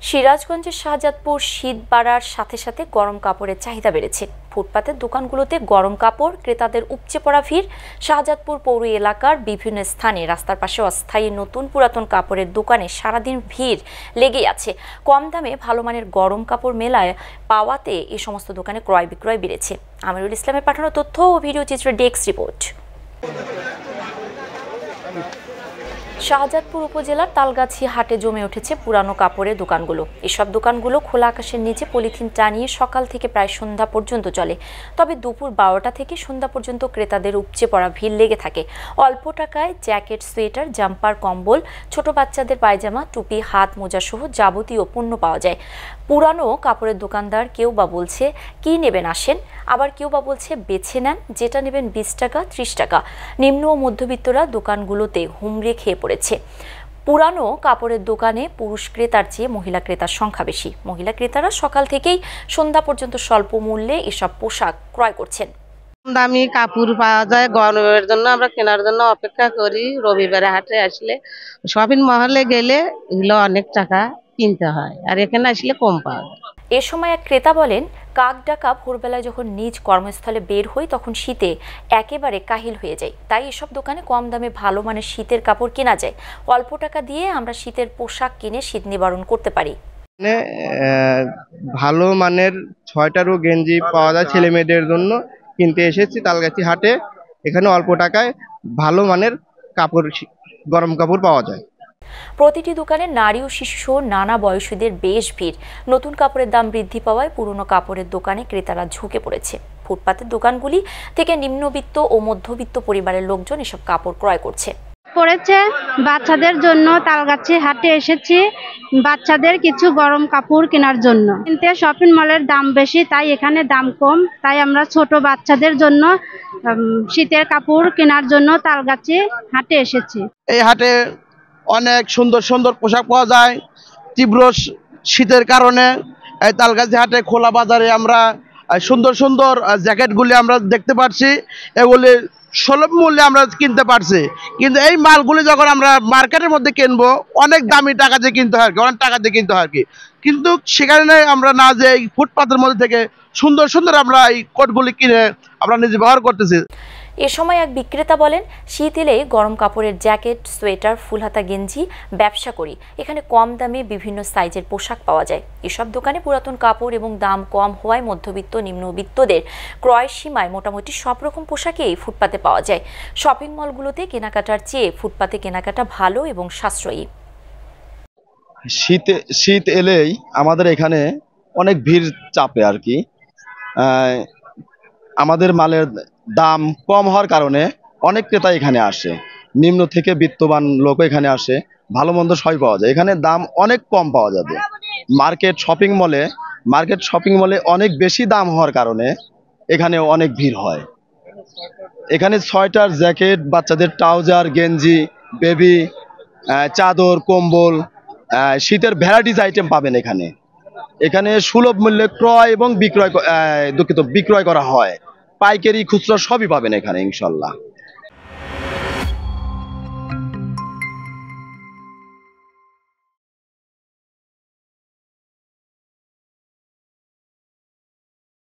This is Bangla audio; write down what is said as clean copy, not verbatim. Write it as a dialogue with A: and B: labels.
A: সিরাজগঞ্জের শাহজাদপুর শীত বাড়ার সাথে সাথে গরম কাপড়ের চাহিদা বেড়েছে। ফুটপাতের দোকানগুলোতে গরম কাপড় ক্রেতাদের উপচে পড়া ভিড়। শাহজাদপুর পৌর এলাকার বিভিন্ন স্থানে রাস্তার পাশে অস্থায়ী নতুন পুরাতন কাপড়ের দোকানে সারাদিন ভিড় লেগেই আছে। কম দামে ভালো মানের গরম কাপড় মেলায় পাওয়াতে এই সমস্ত দোকানে ক্রয় বিক্রয় বেড়েছে। আমিরুল ইসলামের পাঠানো তথ্য ও ভিডিও চিত্রে ডেস্ক রিপোর্ট। শাহজাদপুর উপজেলার তালগাছি হাটে জমে উঠেছে পুরানো কাপড়ের দোকানগুলো। এসব দোকানগুলো খোলা আকাশের নিচে পলিথিন টানিয়ে সকাল থেকে প্রায় সন্ধ্যা পর্যন্ত চলে। তবে দুপুর 12টা থেকে সন্ধ্যা পর্যন্ত ক্রেতাদের উপচে পড়া ভিড় লেগে থাকে। অল্প টাকায় জ্যাকেট, সোয়েটার, জাম্পার, কম্বল, ছোট বাচ্চাদের পায়জামা, টুপি, হাত মোজা সহ যাবতীয় পণ্য পাওয়া যায়। পুরানো কাপড়ের দোকানদার কেউ বা বলছে কি নেবেন আসেন, আবার কেউ বা বলছে বেছে নেন, যেটা নেবেন 20 টাকা 30 টাকা। নিম্ন ও মধ্যবিত্তরা দোকানগুলোতে হুমড়ে খেয়ে পড়েছে। পুরানো কাপড়ের দোকানে পুরুষ ক্রেতার চেয়ে মহিলা ক্রেতার সংখ্যা বেশি। মহিলা ক্রেতারা সকাল থেকেই সন্ধ্যা পর্যন্ত স্বল্প মূল্যে এসব পোশাক ক্রয় করছেন।
B: দামি কাপড় পাওয়া যায়, গরমের জন্য আমরা কেনার জন্য অপেক্ষা করি। রবিবারে হাটে আসলে শপিং মহলে গেলে এগুলো অনেক টাকা কিনতে হয়, আর এখানে আসলে কম পাওয়া যায়।
A: এ সময় এক ক্রেতা বলেন, কাক ডাকা ভোরবেলায় যখন নিজ কর্মস্থলে বের হই তখন শীতে একেবারে কাহিল হয়ে যায়। তাই এসব দোকানে কম দামে ভালো মানের শীতের কাপড় কেনা যায়। অল্প টাকা দিয়ে আমরা শীতের পোশাক কিনে শীত নিবারণ করতে পারি।
C: ভালো মানের সোয়েটার ও গেঞ্জি পাওয়া যায় ছেলে মেয়েদের জন্য। কিনতে এসেছি তালগাছি হাটে। এখানে অল্প টাকায় ভালো মানের কাপড়, গরম কাপড় পাওয়া যায়।
A: প্রতিটি দোকানে নারী ও শিশু সহ নানা বয়সীদের বেশ ভিড়। নতুন কাপড়ের দাম বৃদ্ধি পাওয়ায় পুরনো কাপড়ের দোকানে ক্রেতারা ঝুঁকে পড়েছে। ফুটপাতের দোকানগুলি থেকে নিম্নবিত্ত ও মধ্যবিত্ত পরিবারের লোকজন এসব কাপড় ক্রয় করছে।
D: পড়েছে বাচ্চাদের জন্য তালগাছি হাটে এসেছি বাচ্চাদের কিছু গরম কাপড় কেনার জন্য। কিন্তু শপিং মলের দাম বেশি, তাই এখানে দাম কম। তাই আমরা ছোট বাচ্চাদের জন্য শীতের কাপড় কেনার জন্য তালগাছি হাটে এসেছি।
E: এই হাটে অনেক সুন্দর সুন্দর পোশাক পাওয়া যায়। তীব্র শীতের কারণে এই তালগাছি হাটে খোলা বাজারে আমরা সুন্দর সুন্দর জ্যাকেটগুলি আমরা দেখতে পাচ্ছি। এগুলি সুলভ মূল্যে আমরা কিনতে পারছি। কিন্তু এই মালগুলি যখন আমরা মার্কেটের মধ্যে কিনবো অনেক দামি টাকা দিয়ে কিনতে হয়, অনেক টাকা দিয়ে কিনতে হয় কি। কিন্তু সেখানে আমরা না যে এই ফুটপাতের মধ্যে থেকে সুন্দর সুন্দর আমরা এই কোটগুলি কিনে আমরা নিজে ব্যবহার করতেছি।
A: এ সময় এক বিক্রেতা বলেন, শীত এলেই গরম কাপড়ের জ্যাকেট, সোয়েটার, ফুলহাতা গেঞ্জি ব্যবসা করি। এখানে কম দামে বিভিন্ন সাইজের পোশাক পাওয়া যায়। এসব দোকানে পুরাতন কাপড় এবং দাম কম হওয়ায় মধ্যবিত্ত নিম্নবিত্তদের ক্রয় সীমায় মোটামুটি সব রকম পোশাকই ফুটপাতে পাওয়া যায়। শপিং মলগুলোতে কেনাকাটার চেয়ে ফুটপাতে কেনাকাটা ভালো এবং সাশ্রয়ী।
F: শীত এলেই আমাদের এখানে অনেক ভিড় চাপে আর কি। আমাদের মালের দাম কম হওয়ার কারণে অনেক ক্রেতা এখানে আসে। নিম্ন থেকে বিত্তবান লোক এখানে আসে, ভালো মন্দ সবই পাওয়া যায়। এখানে দাম অনেক কম পাওয়া যাবে। মার্কেট শপিং মলে অনেক বেশি দাম হওয়ার কারণে এখানে অনেক ভিড় হয়। এখানে সোয়েটার, জ্যাকেট, বাচ্চাদের ট্রাউজার, গেঞ্জি, বেবি, চাদর, কম্বল, শীতের ভ্যারাইটিস আইটেম পাবেন এখানে। এখানে সুলভ মূল্যে ক্রয় এবং বিক্রয় করা হয়। পাইকারি, খুচরা সবই পাবেন এখানে ইনশাল্লাহ।